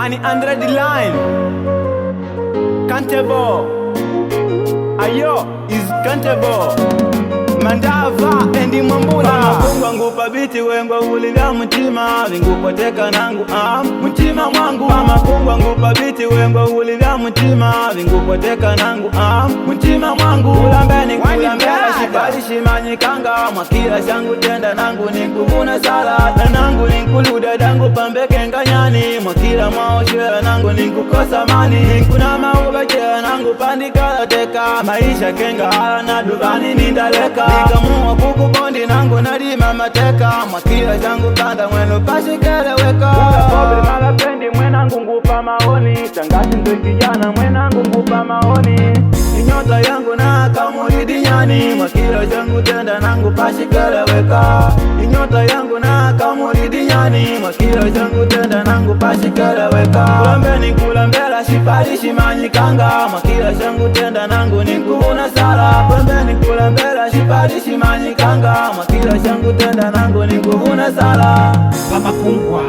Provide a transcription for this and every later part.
100 line Cantable. Ayo is Cantable. Mandava endi Mwambula Makungwa ngupa biti wengwa ulivya mtima Vingupoteka nangu mtima mwangu Makungwa ngupa biti wengwa ulivya mtima Vingupoteka nangu mtima mwangu Kulambeni kulambela shibali shimanyikanga Mwakila shangu tenda nangu nikuvuna sala Nangu nikuluda dangu pambeke nganyani Mwakila maoshwela nangu nikukosa mani Nikuna maubachela nangu pandikala teka Maisha kenga hala na duvani nindaleka Nikamuwa kuku bondi nangu nalima mateka Mwakila changu kanda mwenu pashikeleweka Ukakobe malapendi mwenangu ngupa maoni Tangashi ndo kijana mwenangu ngupa maoni Inyota yangu na kamuridi nyani Mwakila changu tenda nangu pashikeleweka Inyota yangu na kamuridi nyani Mwakila changu tenda nangu pashikeleweka Kulambeni kulambela shipali shimanyikanga Mwakila changu tenda nangu nikuvuna sala Kulambeni kulambela shipali shimanyikanga Mwakila changu tenda nangu nikuvuna sala Pamakungwa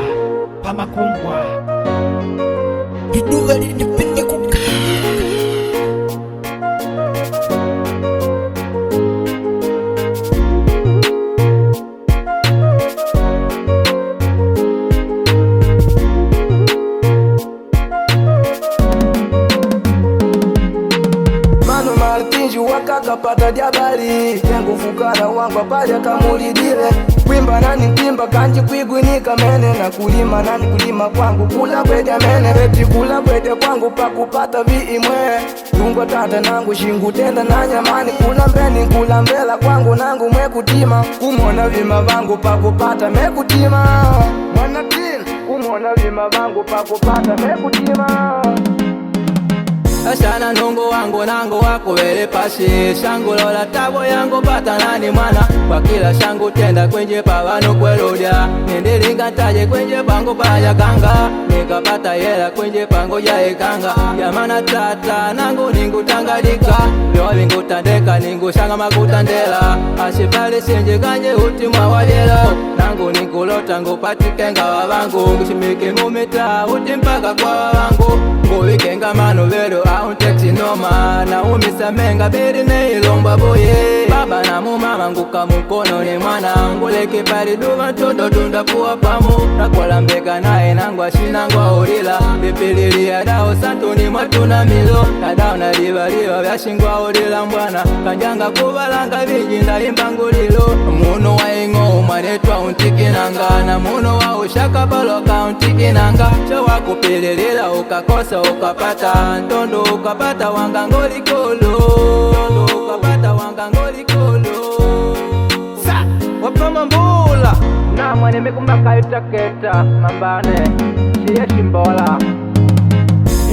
Iduga linipende kuka Manu Martinji wakakapata jabali Tengu fukara wangu paja kamulidile Kwimba nani kimba kanji kwigunika mene Na kulima nani kulima kwangu kula kwede mene Reti kula kwede kwangu pakupata viimwe Tungwa tata nangu shingu tenda na nyamani Kulambeni kulambela kwangu nangu mwekutima Kumona vima vangu pakupata mekutima Mwanatin kumona vima vangu pakupata mekutima Ashana nungu wangu nangu wako wele pashi Shangu lola tabo yangu pata nani mwana Kwa kila shangu tenda kwenye pawanu kweludia Nindilinga taje kwenye pangu paya kanga Nikapata yela kwenye pangu ya ekanga Yamana tata nangu ningu tangadika Vyo vingu tandeka ningu shanga makutandela Ashipali sinje kanje utimwa wajelo Nangu ningu lota ngu patikenga wavangu Ngushimike mumita utimpaka kwa wavangu Nguvikenga manu vero aunteksi noma Na umisa menga beri ne ilomba boye Baba na mumama nguka mukono ni mwana Nguleke pari duva todo tunda kuwa pamu Nakola mbeka nae nangwa shinangwa ulila Bipilili ya dao santu ni matuna milo Tadao na liva vya shingwa ulila mbwana Kanjanga kubalanga vijinda imbangulilo Muno wa ingo umanetwa untikinanga Na muno wa ushaka baloka untikinanga Chowa kupililila ukakosa ukapata Ntondo ukapata wangangoli kolo Ntondo ukapata wangangoli kolo Sa wapa Mwambula Na mwane mekumbaka itaketa Mambane Shie shimbola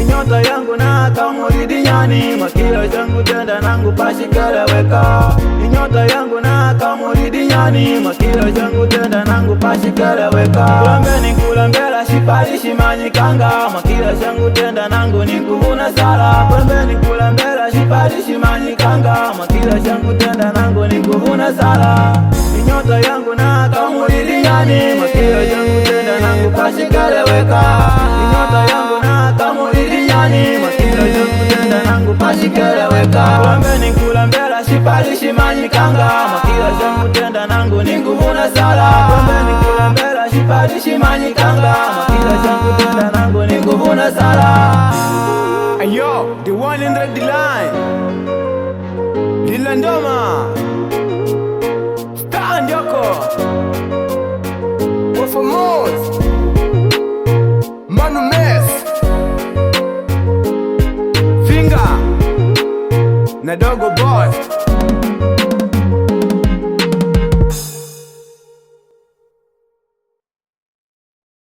Inyota yangu na kamuridi nyani Mwakila changu tenda nangu pashikeleweka Inyota yangu na kamuridi nyani Mwakila changu tenda nangu pashikeleweka Kulambeni kulambela shipali shimanyikanga Mwakila changu tenda nangu nikuvuna sala Kulambeni kulambela shipali shimanyikanga Mwakila changu tenda nangu nikuvuna sala Inyota yangu na kamuridi nyani Mwakila changu tenda nangu pashikeleweka Inyota yangu na kamuridi nyani Mwakila changu tenda nangu pashikeleweka Kulambeni kulambela shipali shimanyikanga Mwakila changu tenda nangu nikuvuna sala Kulambeni kulambela shipali shimanyikanga Mwakila changu tenda nangu nikuvuna sala Ayo, the 100 line Lila Ndoma Stand yoko Wafamos Manu Mess Finger na Dogo Boy